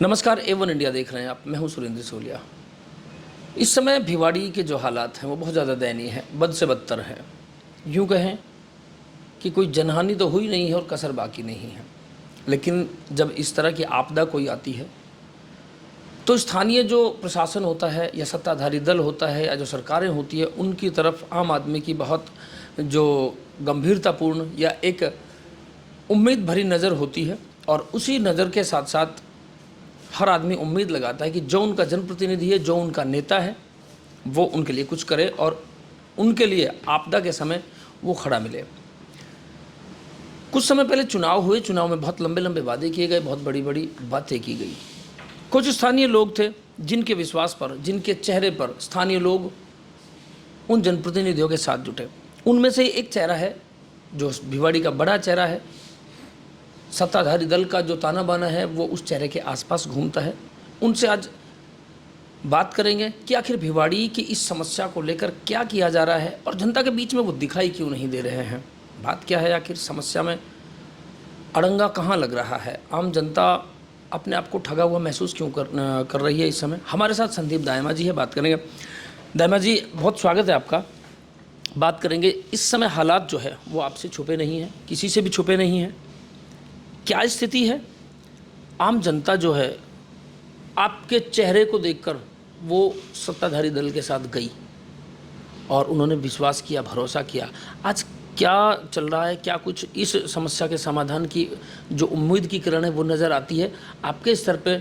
नमस्कार, A1 India देख रहे हैं आप। मैं हूं सुरेंद्र सोलिया। इस समय भिवाड़ी के जो हालात हैं वो बहुत ज़्यादा दयनीय है, बद से बदतर है। यूँ कहें कि कोई जनहानि तो हुई नहीं है और कसर बाकी नहीं है, लेकिन जब इस तरह की आपदा कोई आती है तो स्थानीय जो प्रशासन होता है या सत्ताधारी दल होता है या जो सरकारें होती है, उनकी तरफ आम आदमी की बहुत जो गंभीरतापूर्ण या एक उम्मीद भरी नज़र होती है। और उसी नज़र के साथ साथ हर आदमी उम्मीद लगाता है कि जो उनका जनप्रतिनिधि है, जो उनका नेता है, वो उनके लिए कुछ करे और उनके लिए आपदा के समय वो खड़ा मिले। कुछ समय पहले चुनाव हुए, चुनाव में बहुत लंबे लंबे वादे किए गए, बहुत बड़ी बड़ी बातें की गई। कुछ स्थानीय लोग थे जिनके विश्वास पर, जिनके चेहरे पर स्थानीय लोग उन जनप्रतिनिधियों के साथ जुटे। उनमें से एक चेहरा है जो भिवाड़ी का बड़ा चेहरा है। सत्ताधारी दल का जो ताना बाना है वो उस चेहरे के आसपास घूमता है। उनसे आज बात करेंगे कि आखिर भिवाड़ी की इस समस्या को लेकर क्या किया जा रहा है और जनता के बीच में वो दिखाई क्यों नहीं दे रहे हैं। बात क्या है, आखिर समस्या में अड़ंगा कहाँ लग रहा है, आम जनता अपने आप को ठगा हुआ महसूस क्यों कर रही है इस समय। हमारे साथ संदीप दायमा जी है, बात करेंगे। दायमा जी, बहुत स्वागत है आपका। बात करेंगे, इस समय हालात जो है वो आपसे छुपे नहीं हैं, किसी से भी छुपे नहीं हैं। क्या स्थिति है, आम जनता जो है आपके चेहरे को देखकर वो सत्ताधारी दल के साथ गई और उन्होंने विश्वास किया, भरोसा किया। आज क्या चल रहा है, क्या कुछ इस समस्या के समाधान की जो उम्मीद की किरण है वो नज़र आती है? आपके स्तर पे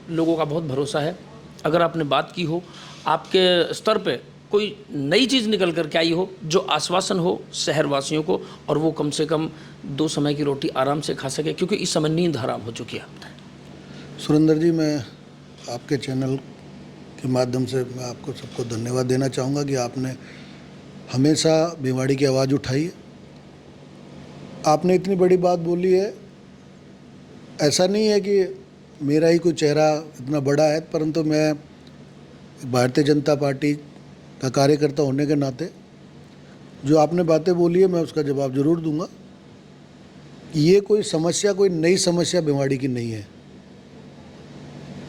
लोगों का बहुत भरोसा है। अगर आपने बात की हो, आपके स्तर पे कोई नई चीज़ निकल कर के आई हो जो आश्वासन हो शहरवासियों को, और वो कम से कम 2 समय की रोटी आराम से खा सके, क्योंकि इस समय नींद हराम हो चुकी है। सुरेंद्र जी, मैं आपके चैनल के माध्यम से मैं आपको सबको धन्यवाद देना चाहूँगा कि आपने हमेशा भिवाड़ी की आवाज़ उठाई है। आपने इतनी बड़ी बात बोली है। ऐसा नहीं है कि मेरा ही कोई चेहरा इतना बड़ा है, परंतु मैं भारतीय जनता पार्टी का कार्यकर्ता होने के नाते जो आपने बातें बोली है मैं उसका जवाब ज़रूर दूंगा। ये कोई समस्या, कोई नई समस्या भिवाड़ी की नहीं है।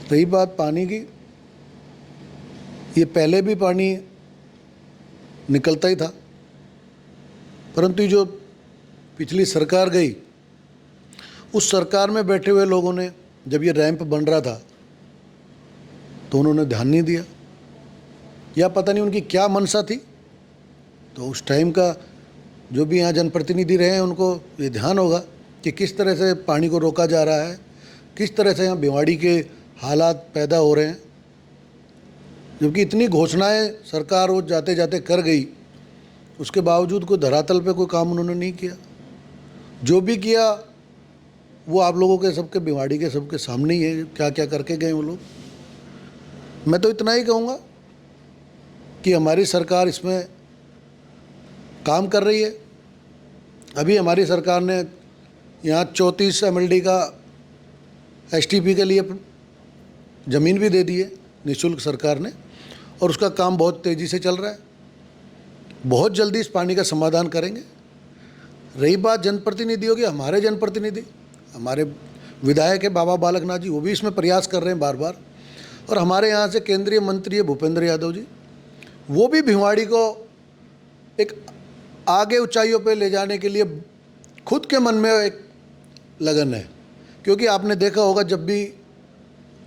रही बात पानी की, ये पहले भी पानी निकलता ही था, परंतु ये जो पिछली सरकार गई, उस सरकार में बैठे हुए लोगों ने जब ये रैंप बन रहा था तो उन्होंने ध्यान नहीं दिया, या पता नहीं उनकी क्या मंशा थी। तो उस टाइम का जो भी यहाँ जनप्रतिनिधि रहे हैं उनको ये ध्यान होगा कि किस तरह से पानी को रोका जा रहा है, किस तरह से यहाँ भिवाड़ी के हालात पैदा हो रहे हैं। जबकि इतनी घोषणाएं सरकार वो जाते जाते कर गई, उसके बावजूद कोई धरातल पे कोई काम उन्होंने नहीं किया। जो भी किया वो आप लोगों के सबके, भिवाड़ी के सबके सामने ही है, क्या क्या करके गए वो लोग। मैं तो इतना ही कहूँगा कि हमारी सरकार इसमें काम कर रही है। अभी हमारी सरकार ने यहाँ 34 MLD का STP के लिए ज़मीन भी दे दी है निःशुल्क सरकार ने, और उसका काम बहुत तेज़ी से चल रहा है। बहुत जल्दी इस पानी का समाधान करेंगे। रही बात जनप्रतिनिधियों की, हमारे जनप्रतिनिधि, हमारे विधायक है बाबा बालक नाथ जी, वो भी इसमें प्रयास कर रहे हैं बार बार। और हमारे यहाँ से केंद्रीय मंत्री है भूपेंद्र यादव जी, वो भी भिवाड़ी को एक आगे ऊंचाइयों पे ले जाने के लिए खुद के मन में एक लगन है। क्योंकि आपने देखा होगा, जब भी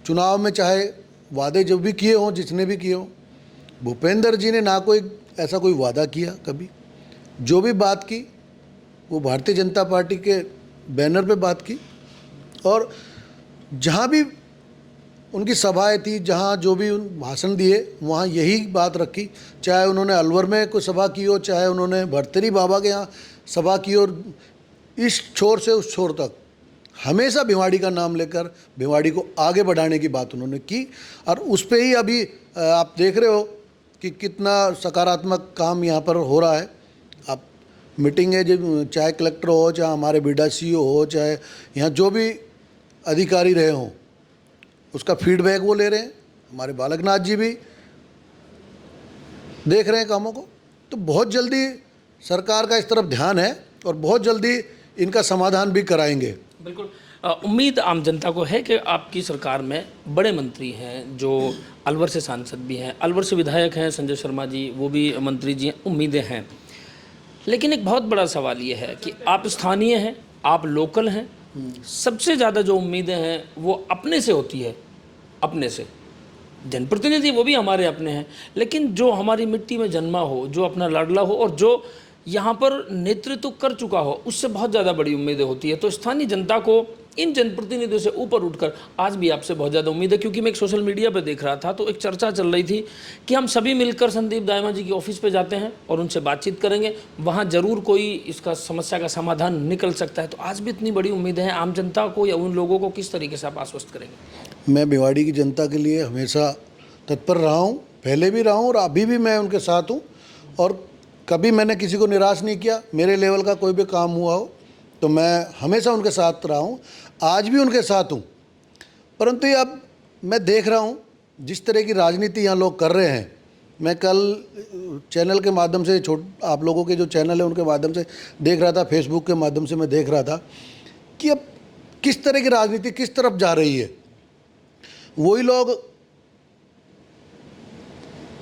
चुनाव में चाहे वादे जब भी किए हों, जिसने भी किए हों, भूपेंद्र जी ने ना कोई ऐसा कोई वादा किया कभी। जो भी बात की वो भारतीय जनता पार्टी के बैनर पे बात की, और जहाँ भी उनकी सभाएं थी, जहाँ जो भी उन भाषण दिए, वहाँ यही बात रखी। चाहे उन्होंने अलवर में कोई सभा की हो, चाहे उन्होंने भरतरी बाबा के यहाँ सभा की, और इस छोर से उस छोर तक हमेशा भिवाड़ी का नाम लेकर भिवाड़ी को आगे बढ़ाने की बात उन्होंने की। और उस पर ही अभी आप देख रहे हो कि कितना सकारात्मक काम यहाँ पर हो रहा है। आप मीटिंग है, जो चाहे कलेक्टर हो, चाहे हमारे बीडा CO हो, चाहे यहाँ जो भी अधिकारी रहे हों, उसका फीडबैक वो ले रहे हैं। हमारे बालकनाथ जी भी देख रहे हैं कामों को। तो बहुत जल्दी सरकार का इस तरफ ध्यान है और बहुत जल्दी इनका समाधान भी कराएंगे। बिल्कुल। उम्मीद आम जनता को है कि आपकी सरकार में बड़े मंत्री हैं जो अलवर से सांसद भी हैं, अलवर से विधायक हैं संजय शर्मा जी, वो भी मंत्री जी हैं, उम्मीदें हैं। लेकिन एक बहुत बड़ा सवाल ये है कि आप स्थानीय हैं, आप लोकल हैं, सबसे ज़्यादा जो उम्मीदें हैं वो अपने से होती है, अपने से। जनप्रतिनिधि वो भी हमारे अपने हैं, लेकिन जो हमारी मिट्टी में जन्मा हो, जो अपना लाडला हो और जो यहाँ पर नेतृत्व कर चुका हो, उससे बहुत ज़्यादा बड़ी उम्मीदें होती है। तो स्थानीय जनता को इन जनप्रतिनिधियों से ऊपर उठकर आज भी आपसे बहुत ज़्यादा उम्मीद है। क्योंकि मैं एक सोशल मीडिया पर देख रहा था तो एक चर्चा चल रही थी कि हम सभी मिलकर संदीप दायमा जी की ऑफिस पे जाते हैं और उनसे बातचीत करेंगे, वहाँ ज़रूर कोई इसका समस्या का समाधान निकल सकता है। तो आज भी इतनी बड़ी उम्मीदें हैं, आम जनता को या उन लोगों को किस तरीके से आप आश्वस्त करेंगे? मैं भिवाड़ी की जनता के लिए हमेशा तत्पर रहा हूँ, पहले भी रहा हूँ और अभी भी मैं उनके साथ हूँ और कभी मैंने किसी को निराश नहीं किया। मेरे लेवल का कोई भी काम हुआ हो तो मैं हमेशा उनके साथ रहा हूँ, आज भी उनके साथ हूँ। परंतु ये अब मैं देख रहा हूँ जिस तरह की राजनीति यहाँ लोग कर रहे हैं, मैं कल चैनल के माध्यम से आप लोगों के जो चैनल है उनके माध्यम से देख रहा था, फेसबुक के माध्यम से मैं देख रहा था कि अब किस तरह की राजनीति किस तरफ जा रही है। वही लोग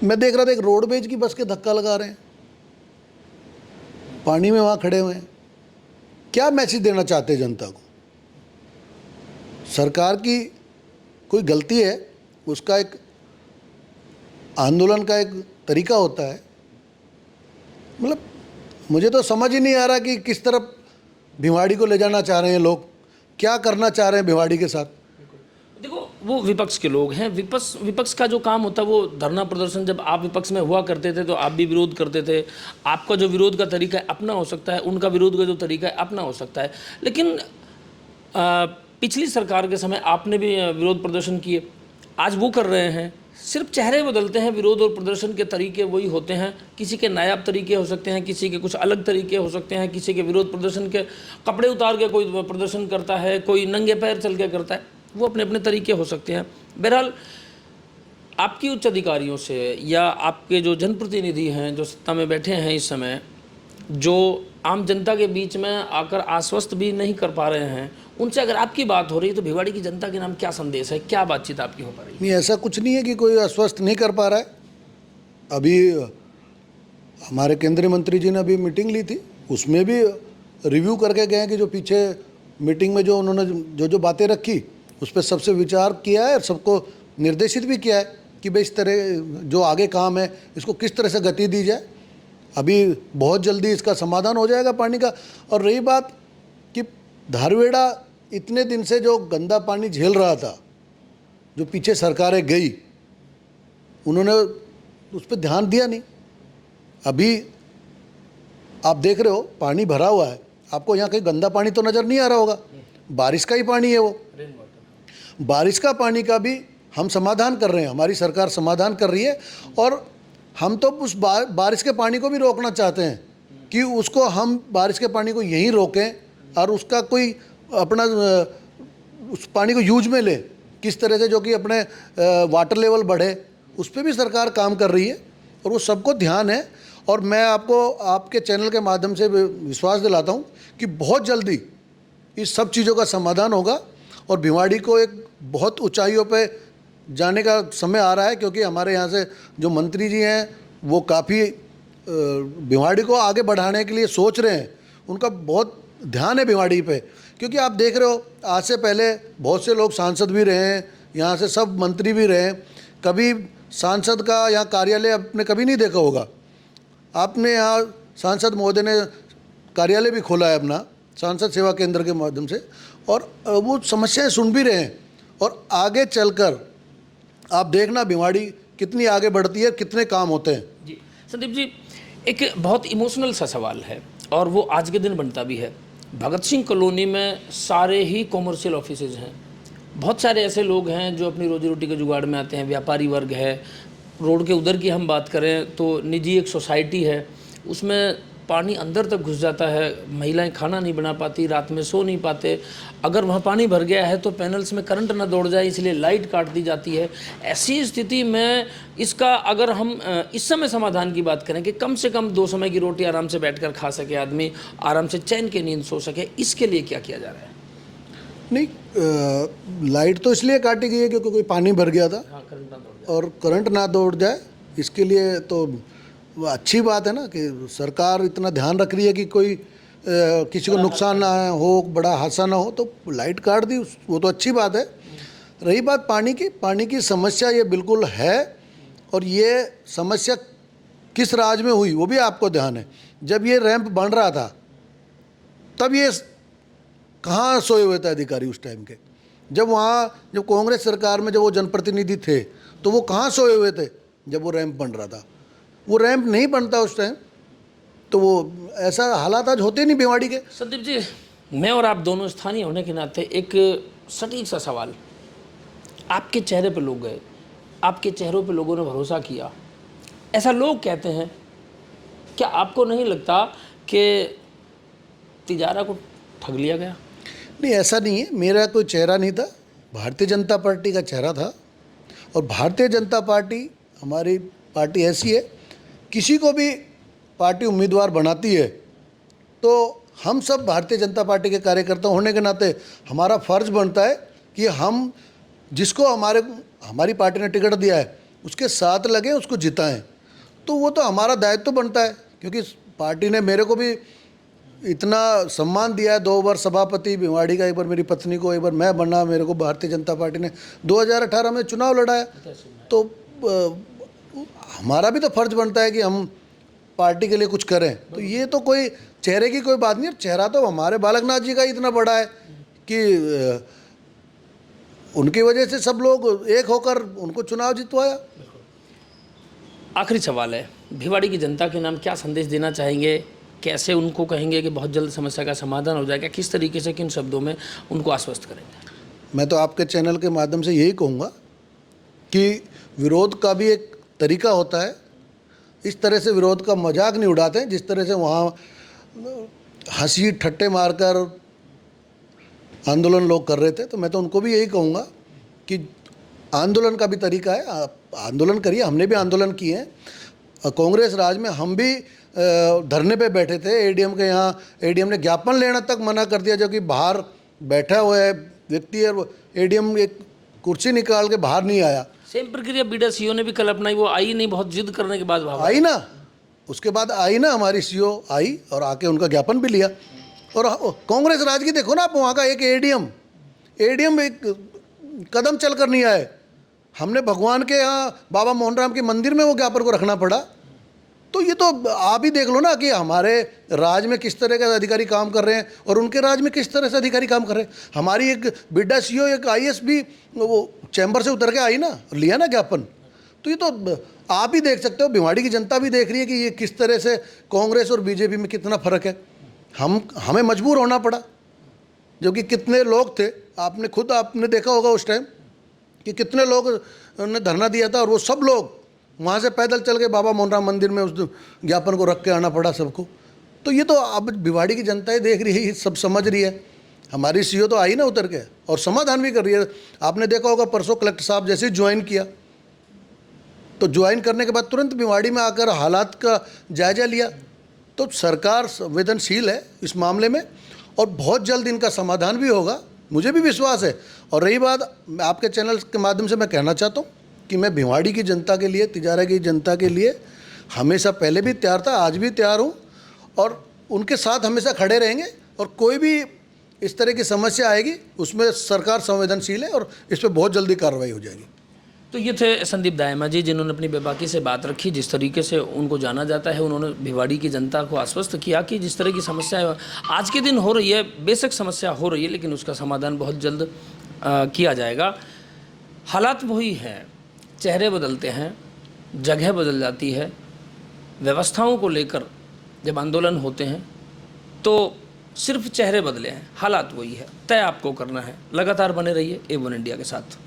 मैं देख रहा था एक रोडवेज की बस के धक्का लगा रहे हैं, पानी में वहाँ खड़े हुए हैं। क्या मैसेज देना चाहते हैं जनता को? सरकार की कोई गलती है, उसका एक आंदोलन का एक तरीका होता है। मतलब मुझे तो समझ ही नहीं आ रहा कि किस तरफ भिवाड़ी को ले जाना चाह रहे हैं लोग, क्या करना चाह रहे हैं भिवाड़ी के साथ। देखो, वो विपक्ष के लोग हैं। विपक्ष का जो काम होता है वो धरना प्रदर्शन, जब आप विपक्ष में हुआ करते थे तो आप भी विरोध करते थे। आपका जो विरोध का तरीका है अपना हो सकता है, उनका विरोध का जो तरीका है अपना हो सकता है। लेकिन पिछली सरकार के समय आपने भी विरोध प्रदर्शन किए, आज वो कर रहे हैं। सिर्फ चेहरे बदलते हैं, विरोध और प्रदर्शन के तरीके वही होते हैं। किसी के नायाब तरीके हो सकते हैं, किसी के कुछ अलग तरीके हो सकते हैं, किसी के विरोध प्रदर्शन के कपड़े उतार के कोई प्रदर्शन करता है, कोई नंगे पैर चल के करता है, वो अपने अपने तरीके हो सकते हैं। बहरहाल आपकी उच्च अधिकारियों से या आपके जो जनप्रतिनिधि हैं जो सत्ता में बैठे हैं इस समय, जो आम जनता के बीच में आकर आश्वस्त भी नहीं कर पा रहे हैं, उनसे अगर आपकी बात हो रही है तो भिवाड़ी की जनता के नाम क्या संदेश है, क्या बातचीत आपकी हो पा रही है? नहीं, ऐसा कुछ नहीं है कि कोई आश्वस्त नहीं कर पा रहा है। अभी हमारे केंद्रीय मंत्री जी ने अभी मीटिंग ली थी, उसमें भी रिव्यू करके गए कि जो पीछे मीटिंग में जो उन्होंने जो बातें रखी उस पर सबसे विचार किया है और सबको निर्देशित भी किया है कि भाई इस तरह जो आगे काम है इसको किस तरह से गति दी जाए। अभी बहुत जल्दी इसका समाधान हो जाएगा पानी का। और रही बात कि धारवेड़ा इतने दिन से जो गंदा पानी झेल रहा था, जो पीछे सरकारें गई, उन्होंने उस पर ध्यान दिया नहीं। अभी आप देख रहे हो पानी भरा हुआ है, आपको यहाँ कहीं गंदा पानी तो नज़र नहीं आ रहा होगा, बारिश का ही पानी है वो। बारिश का पानी का भी हम समाधान कर रहे हैं, हमारी सरकार समाधान कर रही है। और हम तो उस बारिश के पानी को भी रोकना चाहते हैं कि उसको हम बारिश के पानी को यहीं रोकें और उसका कोई अपना उस पानी को यूज में ले, किस तरह से जो कि अपने वाटर लेवल बढ़े, उस पर भी सरकार काम कर रही है और वो सबको ध्यान है। और मैं आपको आपके चैनल के माध्यम से विश्वास दिलाता हूँ कि बहुत जल्दी इस सब चीज़ों का समाधान होगा और भिवाड़ी को एक बहुत ऊंचाइयों पे जाने का समय आ रहा है। क्योंकि हमारे यहाँ से जो मंत्री जी हैं वो काफ़ी भिवाड़ी को आगे बढ़ाने के लिए सोच रहे हैं, उनका बहुत ध्यान है भिवाड़ी पे। क्योंकि आप देख रहे हो आज से पहले बहुत से लोग सांसद भी रहे हैं, यहाँ से सब मंत्री भी रहे हैं, कभी सांसद का यहाँ कार्यालय आपने कभी नहीं देखा होगा। आपने यहाँ सांसद महोदय ने कार्यालय भी खोला है अपना, सांसद सेवा केंद्र के माध्यम से, और वो समस्याएं सुन भी रहे हैं। और आगे चलकर आप देखना भिवाड़ी कितनी आगे बढ़ती है, कितने काम होते हैं। जी संदीप जी, एक बहुत इमोशनल सा सवाल है और वो आज के दिन बनता भी है। भगत सिंह कॉलोनी में सारे ही कॉमर्शियल ऑफिसेज हैं, बहुत सारे ऐसे लोग हैं जो अपनी रोजी रोटी के जुगाड़ में आते हैं, व्यापारी वर्ग है। रोड के उधर की हम बात करें तो निजी एक सोसाइटी है, उसमें पानी अंदर तक घुस जाता है, महिलाएं खाना नहीं बना पाती, रात में सो नहीं पाते। अगर वहाँ पानी भर गया है तो पैनल्स में करंट ना दौड़ जाए इसलिए लाइट काट दी जाती है। ऐसी स्थिति में इसका अगर हम इस समय समाधान की बात करें कि कम से कम 2 समय की रोटी आराम से बैठकर खा सके आदमी, आराम से चैन की नींद सो सके, इसके लिए क्या किया जा रहा है? नहीं, लाइट तो इसलिए काटी गई है क्योंकि कोई पानी भर गया था हाँ, करंट ना दौड़ और करंट ना दौड़ जाए, इसके लिए तो वो अच्छी बात है ना कि सरकार इतना ध्यान रख रही है कि कोई किसी को नुकसान ना हो, बड़ा हादसा ना हो, तो लाइट काट दी, वो तो अच्छी बात है। रही बात पानी की समस्या ये बिल्कुल है, और ये समस्या किस राज्य में हुई वो भी आपको ध्यान है। जब ये रैंप बन रहा था तब ये कहाँ सोए हुए थे अधिकारी उस टाइम के, जब कांग्रेस सरकार में जब वो जनप्रतिनिधि थे तो वो कहाँ सोए हुए थे जब वो रैंप बन रहा था? वो रैंप नहीं बनता उस टाइम, तो वो ऐसा हालात आज होते नहीं भिवाड़ी के। संदीप जी, मैं और आप दोनों स्थानीय होने के नाते एक सटीक सा सवाल, आपके चेहरे पे लोग गए, आपके चेहरों पे लोगों ने भरोसा किया, ऐसा लोग कहते हैं, क्या आपको नहीं लगता कि तिजारा को ठग लिया गया? नहीं, ऐसा नहीं है, मेरा कोई चेहरा नहीं था, भारतीय जनता पार्टी का चेहरा था। और भारतीय जनता पार्टी, हमारी पार्टी ऐसी है, किसी को भी पार्टी उम्मीदवार बनाती है तो हम सब भारतीय जनता पार्टी के कार्यकर्ता होने के नाते हमारा फ़र्ज बनता है कि हम जिसको हमारी पार्टी ने टिकट दिया है उसके साथ लगे, उसको जिताएं। तो वो तो हमारा दायित्व बनता है, क्योंकि पार्टी ने मेरे को भी इतना सम्मान दिया है, 2 बार सभापति भिवाड़ी का, एक बार मेरी पत्नी को, एक बार मैं बना, मेरे को भारतीय जनता पार्टी ने 2018 में चुनाव लड़ाया। तो हमारा भी तो फर्ज बनता है कि हम पार्टी के लिए कुछ करें। तो ये तो कोई चेहरे की कोई बात नहीं है, चेहरा तो हमारे बालकनाथ जी का इतना बड़ा है कि उनकी वजह से सब लोग एक होकर उनको चुनाव जितवाया। आखिरी सवाल है, भिवाड़ी की जनता के नाम क्या संदेश देना चाहेंगे? कैसे उनको कहेंगे कि बहुत जल्द समस्या का समाधान हो जाएगा? किस तरीके से, किन शब्दों में उनको आश्वस्त करेंगे? मैं तो आपके चैनल के माध्यम से यही कहूँगा कि विरोध का भी एक तरीका होता है, इस तरह से विरोध का मजाक नहीं उड़ाते हैं जिस तरह से वहाँ हंसी ठट्टे मारकर आंदोलन लोग कर रहे थे। तो मैं तो उनको भी यही कहूँगा कि आंदोलन का भी तरीका है, आप आंदोलन करिए। हमने भी आंदोलन किए हैं, कांग्रेस राज में हम भी धरने पे बैठे थे, एडीएम के यहाँ। एडीएम ने ज्ञापन लेना तक मना कर दिया, जो कि बाहर बैठा हुआ है व्यक्ति है, एडीएम एक कुर्सी निकाल के बाहर नहीं आया। सेम प्रक्रिया बीडा सीओ ने भी कल अपनाई, वो आई नहीं, बहुत जिद करने के बाद आई ना, उसके बाद आई ना, हमारी सीओ आई और आके उनका ज्ञापन भी लिया। और कांग्रेस राज की देखो ना आप, वहाँ का एक एडीएम एक कदम चल कर नहीं आए। हमने भगवान के यहाँ बाबा मोहन राम के मंदिर में वो ज्ञापन को रखना पड़ा। तो ये तो आप ही देख लो ना कि हमारे राज में किस तरह के अधिकारी काम कर रहे हैं और उनके राज में किस तरह से अधिकारी काम कर रहे हैं। हमारी एक बिड्डा सीओ, एक आईएएस भी वो चैम्बर से उतर के आई ना, लिया ना ज्ञापन। तो ये तो आप ही देख सकते हो, भिवाड़ी की जनता भी देख रही है कि ये किस तरह से कांग्रेस और बीजेपी में कितना फ़र्क है। हमें मजबूर होना पड़ा, जो कि कितने लोग थे, आपने देखा होगा उस टाइम कि कितने लोग ने धरना दिया था, और वो सब लोग वहाँ से पैदल चल के बाबा मोहन राम मंदिर में उस ज्ञापन को रख के आना पड़ा सबको। तो ये तो अब भिवाड़ी की जनता ही देख रही है, सब समझ रही है। हमारी सीओ तो आई ना उतर के, और समाधान भी कर रही है। आपने देखा होगा परसों कलेक्टर साहब जैसे ही ज्वाइन किया, तो ज्वाइन करने के बाद तुरंत भिवाड़ी में आकर हालात का जायजा लिया। तो सरकार संवेदनशील है इस मामले में, और बहुत जल्द इनका समाधान भी होगा, मुझे भी विश्वास है। और रही बात, आपके चैनल के माध्यम से मैं कहना चाहता हूँ कि मैं भिवाड़ी की जनता के लिए, तिजारा की जनता के लिए हमेशा पहले भी तैयार था, आज भी तैयार हूँ, और उनके साथ हमेशा खड़े रहेंगे। और कोई भी इस तरह की समस्या आएगी उसमें सरकार संवेदनशील है, और इस पर बहुत जल्दी कार्रवाई हो जाएगी। तो ये थे संदीप दायमा जी, जिन्होंने अपनी बेबाकी से बात रखी। जिस तरीके से उनको जाना जाता है, उन्होंने भिवाड़ी की जनता को आश्वस्त किया कि जिस तरह की समस्या आज के दिन हो रही है, बेशक समस्या हो रही है, लेकिन उसका समाधान बहुत जल्द किया जाएगा। हालात वही हैं, चेहरे बदलते हैं, जगह बदल जाती है। व्यवस्थाओं को लेकर जब आंदोलन होते हैं तो सिर्फ चेहरे बदले हैं, हालात वही है। तय आपको करना है। लगातार बने रहिए A1 इंडिया के साथ।